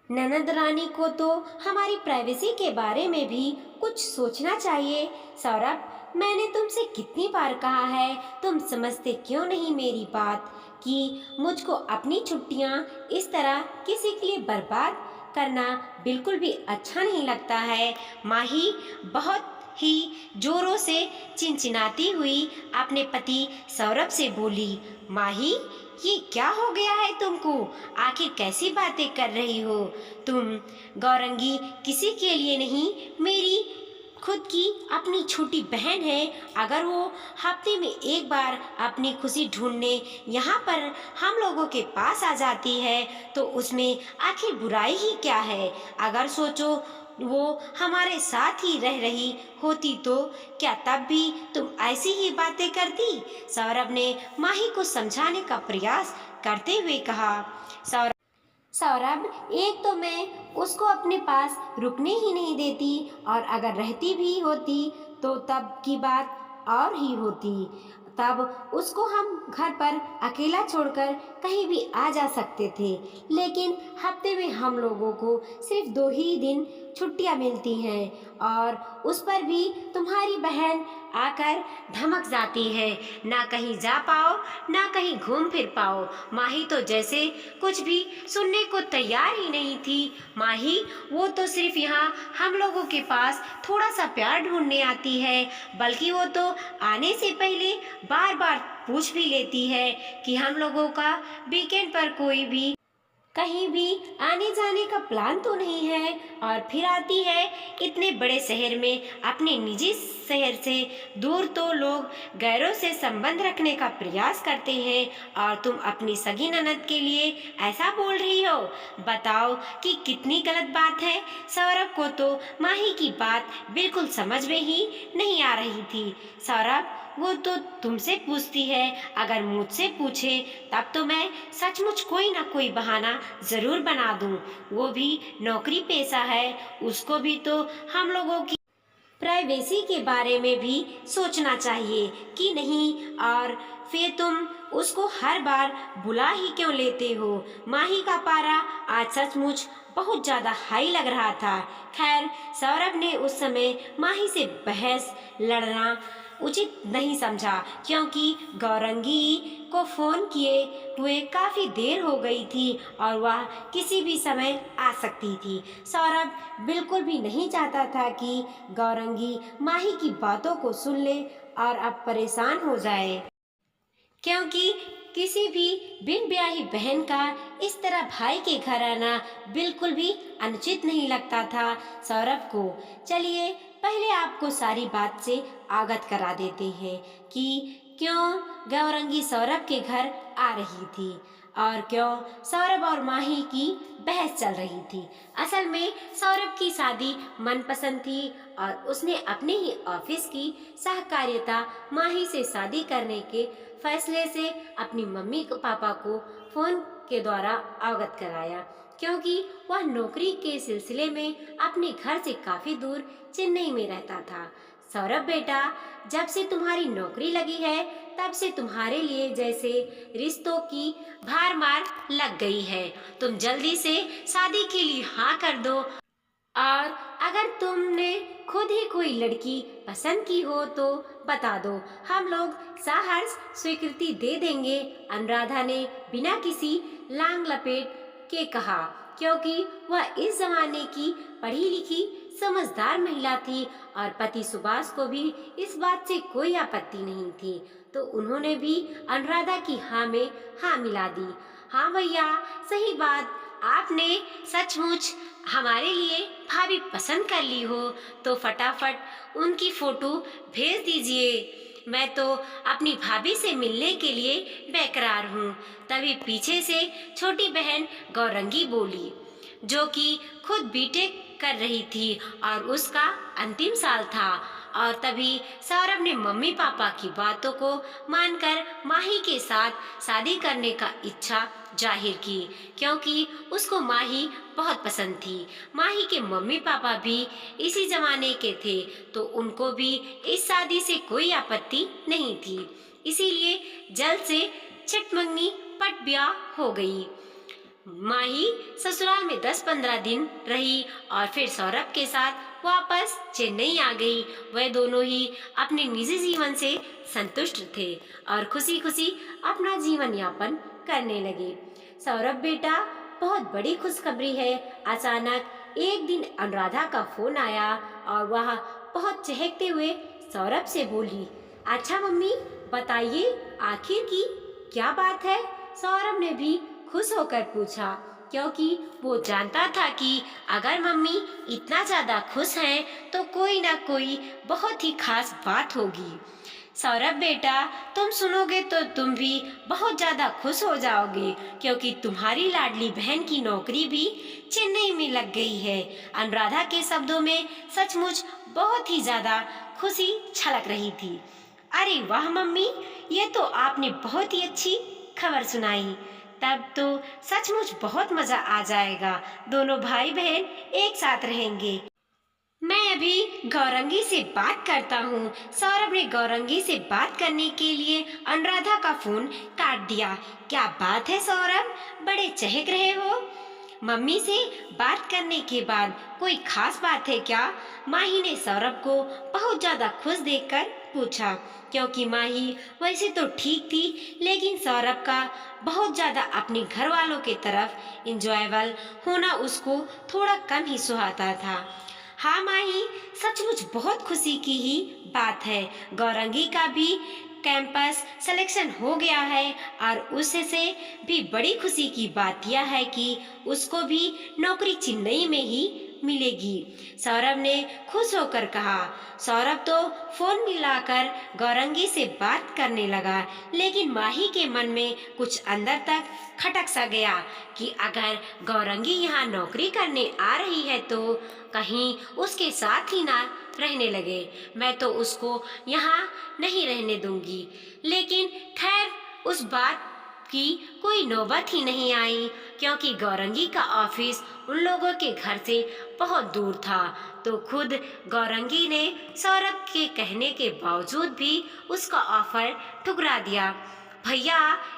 ननद रानी को तो हमारी प्राइवेसी के बारे में भी कुछ सोचना चाहिए। सौरभ, मैंने तुमसे कितनी बार कहा है, तुम समझते क्यों नहीं मेरी बात कि मुझको अपनी छुट्टियां इस तरह किसी के लिए बर्बाद करना बिल्कुल भी अच्छा नहीं लगता है। माही बहुत ही जोरों से चिनचिनाती हुई अपने पति सौरभ से बोली। माही, ये क्या हो गया है तुमको? आखिर कैसी बातें कर रही हो तुम? गौरंगी किसी के लिए नहीं, मेरी खुद की अपनी छोटी बहन है। अगर वो हफ्ते में एक बार अपनी खुशी ढूंढने यहाँ पर हम लोगों के पास आ जाती है तो उसमें आखिर बुराई ही क्या है? अगर सोचो वो हमारे साथ ही रह रही होती तो क्या तब भी तुम ऐसी ही बातें करती? सौरभ ने माही को समझाने का प्रयास करते हुए कहा। सौरभ सौरभ, एक तो मैं उसको अपने पास रुकने ही नहीं देती, और अगर रहती भी होती तो तब की बात और ही होती। तब उसको हम घर पर अकेला छोड़कर कहीं भी आ जा सकते थे। लेकिन हफ्ते में हम लोगों को सिर्फ 2 ही दिन छुट्टियां मिलती हैं, और उस पर भी तुम्हारी बहन आकर धमक जाती है। ना कहीं जा पाओ, ना कहीं घूम फिर पाओ। माही तो जैसे कुछ भी सुनने को तैयार ही नहीं थी। माही, वो तो सिर्फ यहाँ हम लोगों के पास थोड़ा सा प्यार ढूंढने आती है, बल्कि वो तो आने से पहले बार बार पूछ भी लेती है कि हम लोगों का वीकेंड पर कोई भी कहीं भी आने जाने का प्लान तो नहीं है। और फिर आती है इतने बड़े शहर में, अपने निजी शहर से दूर तो लोग गैरों से संबंध रखने का प्रयास करते हैं, और तुम अपनी सगी ननद के लिए ऐसा बोल रही हो? बताओ कि कितनी गलत बात है। सौरभ को तो माही की बात बिल्कुल समझ में ही नहीं आ रही थी। सौरभ, वो तो तुमसे पूछती है, अगर मुझसे पूछे तब तो मैं सचमुच कोई ना कोई बहाना जरूर बना दूं। वो भी नौकरी पेशा है, उसको भी तो हम लोगों की प्राइवेसी के बारे में भी सोचना चाहिए कि नहीं? और फिर तुम उसको हर बार बुला ही क्यों लेते हो? माही का पारा आज सचमुच बहुत ज्यादा हाई लग रहा था। खैर, सौरभ ने उस समय माही से बहस लड़ना उचित नहीं समझा, क्योंकि गौरंगी को फोन किए हुए काफी देर हो गई थी और वह किसी भी समय आ सकती थी। सौरभ बिल्कुल भी नहीं चाहता था कि गौरंगी माही की बातों को सुन ले और अब परेशान हो जाए, क्योंकि किसी भी बिन ब्याही बहन का इस तरह भाई के घर आना बिल्कुल भी अनुचित नहीं लगता था सौरभ को। चलिए, पहले आपको सारी बात से अवगत करा देते हैं कि क्यों गौरंगी सौरभ के घर आ रही थी और क्यों सौरभ और माही की बहस चल रही थी। असल में सौरभ की शादी मनपसंद थी और उसने अपने ही ऑफिस की सहकार्यता माही से शादी करने के फैसले से अपनी मम्मी को पापा को फोन के द्वारा अवगत कराया, क्योंकि वह नौकरी के सिलसिले में अपने घर से काफी दूर चेन्नई में रहता था। सौरभ बेटा, जब से तुम्हारी नौकरी लगी है तब से तुम्हारे लिए जैसे रिश्तों की भरमार लग गई है। तुम जल्दी से शादी के लिए हाँ कर दो, और अगर तुमने खुद ही कोई लड़की पसंद की हो तो बता दो, हम लोग सहर्ष स्वीकृति दे देंगे। अनुराधा ने बिना किसी लांग लपेट के कहा, क्योंकि वह इस जमाने की पढ़ी लिखी समझदार महिला थी और पति सुभाष को भी इस बात से कोई आपत्ति नहीं थी। तो उन्होंने भी अनुराधा की हाँ में हाँ मिला दी। हाँ भैया, सही बात, आपने सचमुच हमारे लिए भाभी पसंद कर ली हो तो फटाफट उनकी फोटो भेज दीजिए। मैं तो अपनी भाभी से मिलने के लिए बेकरार हूँ। तभी पीछे से छोटी बहन गौरंगी बोली, जो कि खुद बीटेक कर रही थी और उसका अंतिम साल था। और तभी सौरभ ने मम्मी पापा की बातों को मानकर माही के साथ शादी करने का इच्छा जाहिर की, क्योंकि उसको माही बहुत पसंद थी। माही के मम्मी पापा भी इसी जमाने के थे, तो उनको भी इस शादी से कोई आपत्ति नहीं थी। इसीलिए जल्द से छिटमंगनी पट ब्याह हो गई। माही ससुराल में 10-15 दिन रही और फिर सौरभ के साथ वापस चेन्नई आ गई। वह दोनों ही अपने निजी जीवन से संतुष्ट थे और खुशी खुशी अपना जीवन यापन करने लगे। सौरभ बेटा, बहुत बड़ी खुशखबरी है। अचानक एक दिन अनुराधा का फोन आया और वह बहुत चहकते हुए सौरभ से बोली, अच्छा मम्मी, बताइए आखिर की क्या बात है। सौरभ ने भी खुश होकर पूछा, क्योंकि वो जानता था कि अगर मम्मी इतना ज्यादा खुश हैं तो कोई ना कोई बहुत ही खास बात होगी। सौरभ बेटा, तुम सुनोगे तो तुम भी बहुत ज्यादा खुश हो जाओगे, क्योंकि तुम्हारी लाडली बहन की नौकरी भी चेन्नई में लग गई है। अनुराधा के शब्दों में सचमुच बहुत ही ज्यादा खुशी छलक रही थी। अरे वाह मम्मी, ये तो आपने बहुत ही अच्छी खबर सुनाई। तब तो सचमुच बहुत मजा आ जाएगा। दोनों भाई बहन एक साथ रहेंगे। मैं अभी गौरंगी से बात करता हूँ। सौरभ ने गौरंगी से बात करने के लिए अनुराधा का फोन काट दिया। क्या बात है सौरभ, बड़े चहक रहे हो। मम्मी से बात करने के बाद कोई खास बात है क्या? माही ने सौरभ को बहुत ज्यादा खुश देखकर पूछा, क्योंकि माही वैसे तो ठीक थी, लेकिन सौरभ का बहुत ज्यादा अपने घर वालों के तरफ इंजॉयबल होना उसको थोड़ा कम ही सुहाता था। हाँ माही, सचमुच बहुत खुशी की ही बात है। गौरंगी का भी कैंपस सिलेक्शन हो गया है और उससे भी बड़ी खुशी की बात यह है कि उसको भी नौकरी चेन्नई में ही मिलेगी। सौरभ ने खुश होकर कहा। सौरभ तो फोन मिलाकर गौरंगी से बात करने लगा, लेकिन माही के मन में कुछ अंदर तक खटक सा गया कि अगर गौरंगी यहाँ नौकरी करने आ रही है तो कहीं उसके साथ ही ना रहने लगे। मैं तो उसको यहाँ नहीं रहने दूंगी। लेकिन खैर, उस बात की कोई नौबत ही नहीं आई, क्योंकि गौरंगी का ऑफिस उन लोगों के घर से बहुत दूर था। तो खुद गौरंगी ने सौरभ के कहने के बावजूद भी उसका ऑफर ठुकरा दिया। भैया,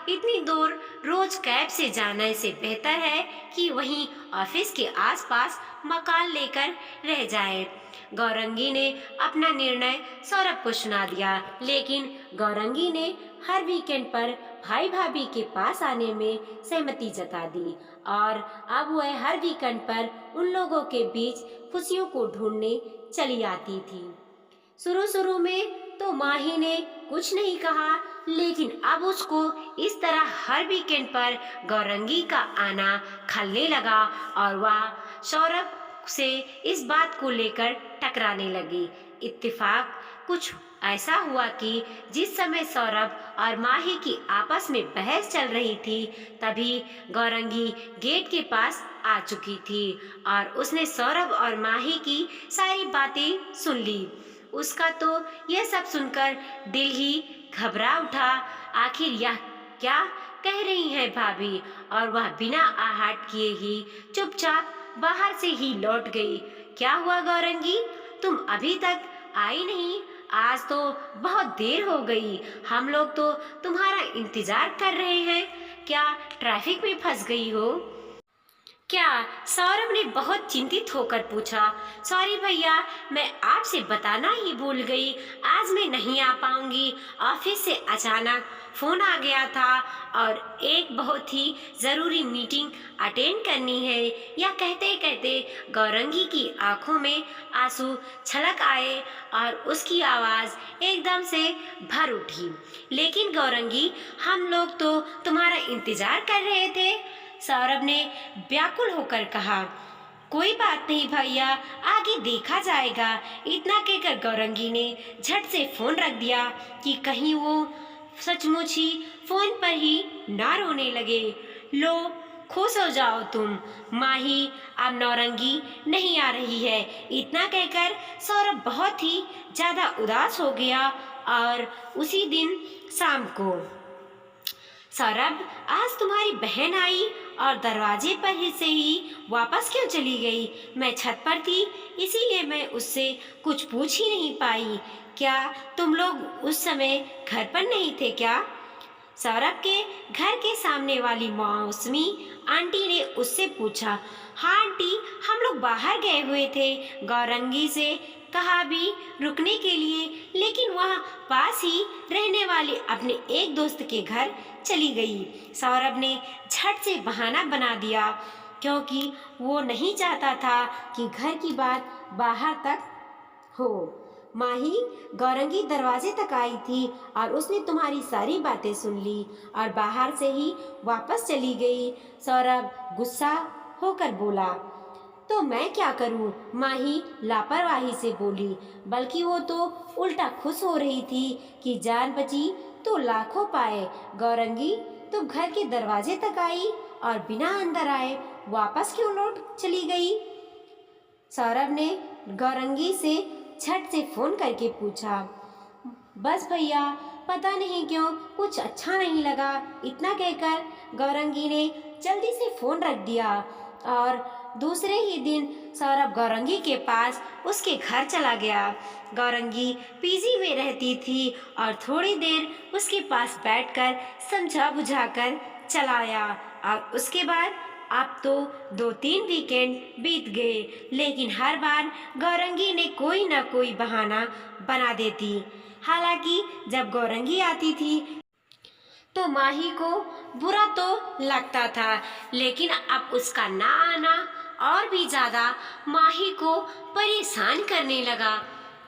इतनी दूर रोज कैब से जाने से बेहतर है कि वहीं ऑफिस के आसपास मकान लेकर रह जाए। गौरंगी ने अपना निर्णय सौरभ को सुना दिया, लेकिन गौरंगी ने हर वीकेंड पर भाई भाभी के पास आने में सहमति जता दी और अब वह हर वीकेंड पर उन लोगों के बीच खुशियों को ढूंढने चली आती थी। शुरू शुरू में तो माही ने कुछ नहीं कहा, लेकिन अब उसको इस तरह हर वीकेंड पर गौरंगी का आना खलने लगा और वह सौरभ से इस बात को लेकर टकराने लगी। इत्तेफाक कुछ ऐसा हुआ कि जिस समय सौरभ और माही की आपस में बहस चल रही थी, तभी गौरंगी गेट के पास आ चुकी थी और उसने सौरभ और माही की सारी बातें सुन ली। उसका तो यह सब सुनकर दिल ही घबरा उठा। आखिर यह क्या कह रही हैं भाभी? और वह बिना आहट किए ही चुपचाप बाहर से ही लौट गई। क्या हुआ गौरंगी, तुम अभी तक आई नहीं? आज तो बहुत देर हो गई। हम लोग तो तुम्हारा इंतजार कर रहे हैं। क्या ट्रैफिक में फंस गई हो क्या? सौरभ ने बहुत चिंतित होकर पूछा। सॉरी भैया, मैं आपसे बताना ही भूल गई। आज मैं नहीं आ पाऊंगी। ऑफिस से अचानक फोन आ गया था और एक बहुत ही जरूरी मीटिंग अटेंड करनी है। यह कहते कहते गौरंगी की आंखों में आंसू छलक आए और उसकी आवाज एकदम से भर उठी। लेकिन गौरंगी, हम लोग तो तुम्हारा इंतजार कर रहे थे, सौरभ ने व्याकुल होकर कहा। कोई बात नहीं भैया, आगे देखा जाएगा। इतना कहकर गौरंगी ने झट से फोन रख दिया कि कहीं वो सचमुच ही फोन पर ही ना रोने लगे। लो, खुश हो जाओ तुम, माही अब नौरंगी नहीं आ रही है। इतना कहकर सौरभ बहुत ही ज्यादा उदास हो गया और उसी दिन शाम को, सौरभ, आज तुम्हारी बहन आई और दरवाजे पर ही से ही वापस क्यों चली गई? मैं छत पर थी, इसीलिए मैं उससे कुछ पूछ ही नहीं पाई। क्या तुम लोग उस समय घर पर नहीं थे क्या? सौरभ के घर के सामने वाली मौसमी आंटी ने उससे पूछा। हाँ आंटी, हम लोग बाहर गए हुए थे गौरंगी से कहा भी रुकने के लिए, लेकिन वह पास ही रहने वाले अपने एक दोस्त के घर चली गई। सौरभ ने झट से बहाना बना दिया क्योंकि वो नहीं चाहता था कि घर की बात बाहर तक हो। माही, गौरंगी दरवाजे तक आई थी और उसने तुम्हारी सारी बातें सुन ली और बाहर से ही वापस चली गई। सौरभ गुस्सा होकर बोला। तो मैं क्या करूं? माही लापरवाही से बोली। बल्कि वो तो उल्टा खुश हो रही थी कि जान बची तो लाखों पाए। गौरंगी, तुम घर के दरवाजे तक आई और बिना अंदर आए वापस क्यों लौट चली गई? सौरभ ने गौरंगी से झट से फोन करके पूछा। बस भैया, पता नहीं क्यों कुछ अच्छा नहीं लगा। इतना कहकर गौरंगी ने जल्दी से फोन रख दिया और दूसरे ही दिन सौरभ गौरंगी के पास उसके घर चला गया। गौरंगी पीजी में रहती थी और थोड़ी देर उसके पास बैठकर समझा बुझाकर चलाया और उसके बाद अब तो 2-3 वीकेंड बीत गए, लेकिन हर बार गौरंगी ने कोई ना कोई बहाना बना देती। हालांकि जब गौरंगी आती थी तो माही को बुरा तो लगता था, लेकिन अब उसका ना आना और भी ज्यादा माही को परेशान करने लगा।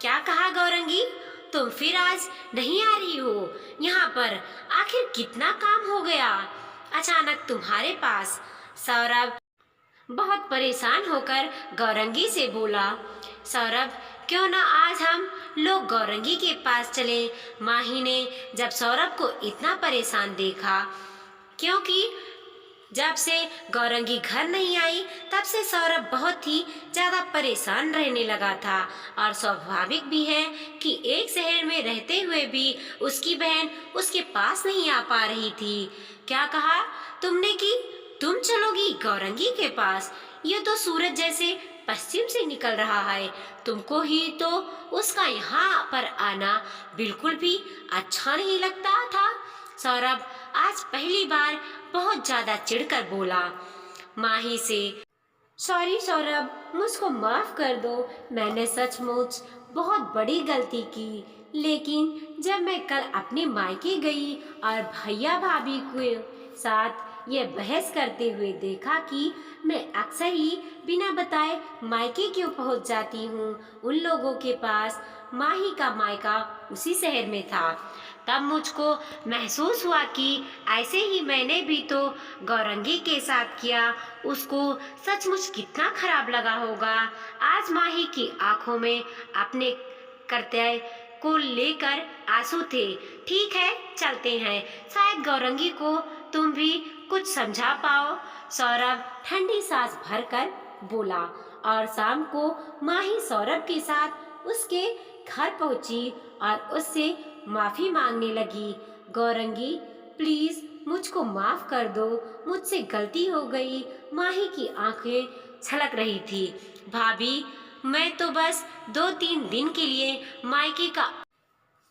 क्या कहा गौरंगी, तुम फिर आज नहीं आ रही हो यहाँ पर? आखिर कितना काम हो गया अचानक तुम्हारे पास? सौरभ बहुत परेशान होकर गौरंगी से बोला। सौरभ, क्यों ना आज हम लोग गौरंगी के पास चले? माही ने जब सौरभ को इतना परेशान देखा, क्योंकि जब से गौरंगी घर नहीं आई तब से सौरभ बहुत ही ज्यादा परेशान रहने लगा था और स्वाभाविक भी है कि एक शहर में रहते हुए भी उसकी बहन उसके पास नहीं आ पा रही थी। क्या कहा तुमने कि तुम चलोगी गौरंगी के पास? ये तो सूरज जैसे पश्चिम से निकल रहा है, तुमको ही तो उसका यहाँ पर आना बिल्कुल भी अच्छा नहीं लगता था। सौरभ आज पहली बार बहुत ज्यादा चिढ़कर बोला माही से। सॉरी सौरभ, मुझको माफ कर दो, मैंने सचमुच बहुत बड़ी गलती की। लेकिन जब मैं कल अपने मायके गई और भैया भाभी के साथ ये बहस करते हुए देखा कि मैं अक्सर ही बिना बताए मायके क्यों पहुंच जाती हूँ उन लोगों के पास। माही का मायका उसी शहर में था। तब मुझको महसूस हुआ कि ऐसे ही मैंने भी तो गौरंगी के साथ किया, उसको सचमुच कितना खराब लगा होगा। आज माही की आंखों में अपने कर्तव्य को लेकर आंसू थे। ठीक है, चलते हैं, शायद गौरंगी को तुम भी कुछ समझा पाओ। सौरभ ठंडी सांस भरकर बोला और शाम को माही सौरभ के साथ उसके घर पहुंची और उससे माफी मांगने लगी। गौरंगी, प्लीज मुझको माफ कर दो, मुझसे गलती हो गई। माही की आंखें छलक रही थी। भाभी, मैं तो बस 2-3 दिन के लिए मायके का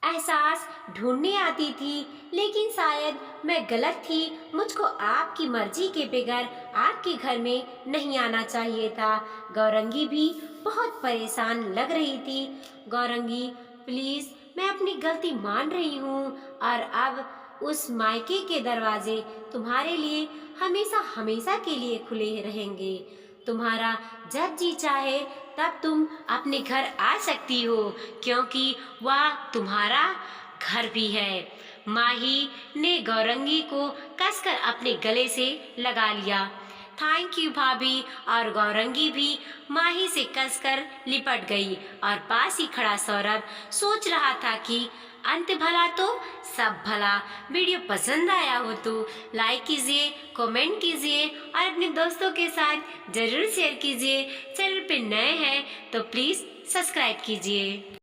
एहसास ढूंढने आती थी, लेकिन शायद मैं गलत थी। मुझको आपकी मर्जी के बगैर आपके घर में नहीं आना चाहिए था। गौरंगी भी बहुत परेशान लग रही थी। गौरंगी, प्लीज, मैं अपनी गलती मान रही हूँ और अब उस मायके के दरवाजे तुम्हारे लिए हमेशा हमेशा के लिए खुले रहेंगे। तुम्हारा जब जी चाहे तब तुम अपने घर आ सकती हो, क्योंकि वह तुम्हारा घर भी है। माही ने गौरंगी को कसकर अपने गले से लगा लिया। थैंक यू भाभी। और गौरंगी भी माही से कसकर लिपट गई और पास ही खड़ा सौरभ सोच रहा था कि अंत भला तो सब भला। वीडियो पसंद आया हो तो लाइक कीजिए, कमेंट कीजिए और अपने दोस्तों के साथ जरूर शेयर कीजिए। चैनल पे नए हैं तो प्लीज सब्सक्राइब कीजिए।